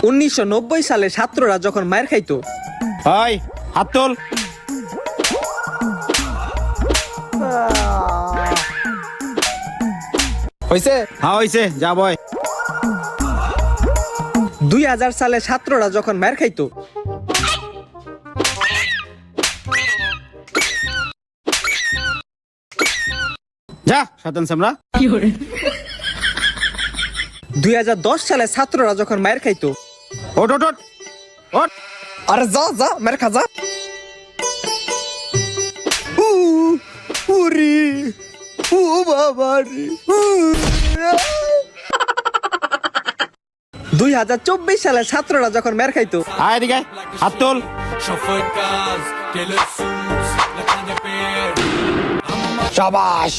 1990 সালে ছাত্ররা যখন মায়ের খাইতো। হয় হাত তোল। হইছে? হ্যাঁ হইছে, যা বয়। 2000 সালে ছাত্ররা যখন মায়ের খাইতো। যা শয়তান সামরা। 2010 সালে ছাত্ররা যখন মায়ের খাইতো। ওট ওট ওট ওট। আরে যা যা মায়ের খা যা। উরি ও বাবা রে। 2024 সালে ছাত্ররা যখন মায়ের খাইতো। আয় এদিকে আয়, হাত তোল। শাবাশ।